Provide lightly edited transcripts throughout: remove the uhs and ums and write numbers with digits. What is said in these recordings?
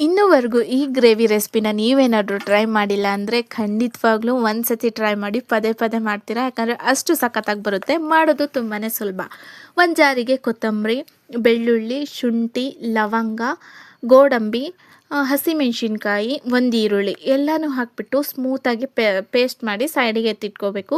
ಇನ್ನೂವರೆಗೂ ಈ ಗ್ರೇವಿ ರೆಸಿಪಿನ ನೀವೇನಾದರೂ ಟ್ರೈ ಮಾಡಿಲ್ಲ ಅಂದರೆ ಖಂಡಿತವಾಗ್ಲೂ ಒಂದು ಸತಿ ಟ್ರೈ ಮಾಡಿ ಪದೇ ಪದೇ ಮಾಡ್ತೀರಾ. ಯಾಕಂದರೆ ಅಷ್ಟು ಸಖತ್ತಾಗಿ ಬರುತ್ತೆ. ಮಾಡೋದು ತುಂಬಾ ಸುಲಭ. ಒಂದು ಜಾರಿಗೆ ಕೊತ್ತಂಬರಿ, ಬೆಳ್ಳುಳ್ಳಿ, ಶುಂಠಿ, ಲವಂಗ, ಗೋಡಂಬಿ, ಹಸಿಮೆಣಸಿನ್ಕಾಯಿ, ಒಂದು ಈರುಳ್ಳಿ ಎಲ್ಲನೂ ಹಾಕಿಬಿಟ್ಟು ಸ್ಮೂತಾಗಿ ಪೇಸ್ಟ್ ಮಾಡಿ ಸೈಡಿಗೆ ಎತ್ತಿಟ್ಕೋಬೇಕು.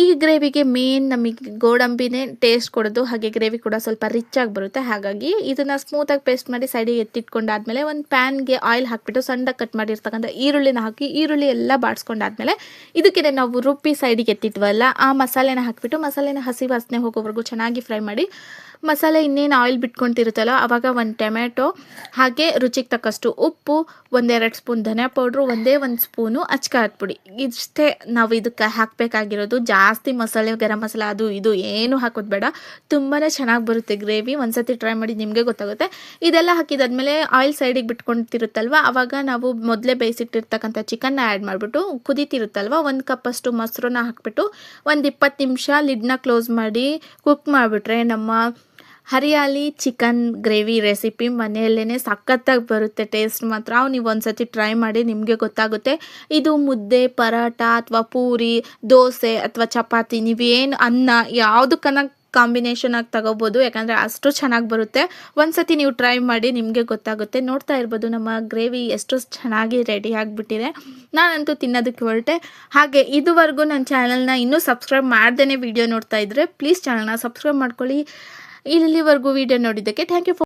ಈ ಗ್ರೇವಿಗೆ ಮೇನ್ ನಮಗೆ ಗೋಡಂಬಿನೇ ಟೇಸ್ಟ್ ಕೊಡೋದು, ಹಾಗೆ ಗ್ರೇವಿ ಕೂಡ ಸ್ವಲ್ಪ ರಿಚ್ ಆಗಿ ಬರುತ್ತೆ. ಹಾಗಾಗಿ ಇದನ್ನು ಸ್ಮೂತಾಗಿ ಪೇಸ್ಟ್ ಮಾಡಿ ಸೈಡಿಗೆ ಎತ್ತಿಟ್ಕೊಂಡಾದ್ಮೇಲೆ ಒಂದು ಪ್ಯಾನ್ಗೆ ಆಯಿಲ್ ಹಾಕಿಬಿಟ್ಟು ಸಣ್ಣದಾಗಿ ಕಟ್ ಮಾಡಿರ್ತಕ್ಕಂಥ ಈರುಳ್ಳಿನ ಹಾಕಿ ಈರುಳ್ಳಿ ಎಲ್ಲ ಬಾಡಿಸ್ಕೊಂಡಾದ್ಮೇಲೆ ಇದಕ್ಕೆ ನಾವು ರುಬ್ಬಿ ಸೈಡಿಗೆ ಎತ್ತಿಟ್ವಲ್ಲ ಆ ಮಸಾಲೆನ ಹಾಕಿಬಿಟ್ಟು ಮಸಾಲೆನ ಹಸಿ ವಾಸನೆ ಹೋಗೋವರೆಗೂ ಚೆನ್ನಾಗಿ ಫ್ರೈ ಮಾಡಿ, ಮಸಾಲೆ ಇನ್ನೇನು ಆಯಿಲ್ ಬಿಟ್ಕೊತಿರುತ್ತಲ್ಲ ಆವಾಗ ಒಂದು ಟೊಮೆಟೊ, ಹಾಗೆ ರುಚಿಗೆ ತಕ್ಕಷ್ಟು ಉಪ್ಪು, ಒಂದೆರಡು ಸ್ಪೂನ್ ಧನಿಯಾ ಪೌಡ್ರು, ಒಂದು ಸ್ಪೂನು ಅಚ್ಕಾರದ ಪುಡಿ, ಇಷ್ಟೇ ನಾವು ಇದಕ್ಕೆ ಹಾಕಬೇಕಾಗಿರೋದು. ಜಾಸ್ತಿ ಮಸಾಲೆ, ಗರಂ ಮಸಾಲ ಅದು ಇದು ಏನು ಹಾಕೋದು ಬೇಡ. ತುಂಬಾ ಚೆನ್ನಾಗಿ ಬರುತ್ತೆ ಗ್ರೇವಿ. ಒಂದ್ಸತಿ ಟ್ರೈ ಮಾಡಿ ನಿಮಗೆ ಗೊತ್ತಾಗುತ್ತೆ. ಇದೆಲ್ಲ ಹಾಕಿದಾದ್ಮೇಲೆ ಆಯಿಲ್ ಸೈಡಿಗೆ ಬಿಟ್ಕೊತಿರುತ್ತಲ್ವ ಆವಾಗ ನಾವು ಮೊದಲೇ ಬೇಯಿಸಿಟ್ಟಿರ್ತಕ್ಕಂಥ ಚಿಕನ್ನ ಆ್ಯಡ್ ಮಾಡಿಬಿಟ್ಟು ಕುದೀತಿರುತ್ತಲ್ವ 1 ಕಪ್ಪಷ್ಟು ಮೊಸರನ್ನ ಹಾಕಿಬಿಟ್ಟು ಒಂದು 20 ನಿಮಿಷ ಲಿಡ್ನ ಕ್ಲೋಸ್ ಮಾಡಿ ಕುಕ್ ಮಾಡಿಬಿಟ್ರೆ ನಮ್ಮ ಹರಿಯಾಲಿ ಚಿಕನ್ ಗ್ರೇವಿ ರೆಸಿಪಿ ಮನೆಯಲ್ಲೇ ಸಖತ್ತಾಗಿ ಬರುತ್ತೆ. ಟೇಸ್ಟ್ ಮಾತ್ರ ನೀವು ಒಂದ್ಸತಿ ಟ್ರೈ ಮಾಡಿ ನಿಮಗೆ ಗೊತ್ತಾಗುತ್ತೆ. ಇದು ಮುದ್ದೆ, ಪರಾಟ ಅಥವಾ ಪೂರಿ, ದೋಸೆ ಅಥವಾ ಚಪಾತಿ, ನೀವೇನು ಅನ್ನ ಯಾವುದಕ್ಕನ್ನ ಕಾಂಬಿನೇಷನ್ ಆಗಿ ತಗೋಬೋದು. ಯಾಕಂದರೆ ಅಷ್ಟು ಚೆನ್ನಾಗಿ ಬರುತ್ತೆ. ಒಂದ್ಸತಿ ನೀವು ಟ್ರೈ ಮಾಡಿ ನಿಮಗೆ ಗೊತ್ತಾಗುತ್ತೆ. ನೋಡ್ತಾ ಇರ್ಬೋದು ನಮ್ಮ ಗ್ರೇವಿ ಎಷ್ಟು ಚೆನ್ನಾಗಿ ರೆಡಿ ಆಗಿಬಿಟ್ಟಿದೆ. ನಾನಂತೂ ತಿನ್ನೋದಕ್ಕೆ ಹೊರಟೆ. ಹಾಗೆ ಇದುವರೆಗೂ ನನ್ನ ಚಾನಲ್ನ ಇನ್ನೂ ಸಬ್ಸ್ಕ್ರೈಬ್ ಮಾಡ್ದೇ ವಿಡಿಯೋ ನೋಡ್ತಾ ಇದ್ದರೆ ಪ್ಲೀಸ್ ಚಾನಲ್ನ ಸಬ್ಸ್ಕ್ರೈಬ್ ಮಾಡ್ಕೊಳ್ಳಿ. ಇಲ್ಲಿವರೆಗೂ ವಿಡಿಯೋ ನೋಡಿದ್ದಕ್ಕೆ ಥ್ಯಾಂಕ್ ಯು.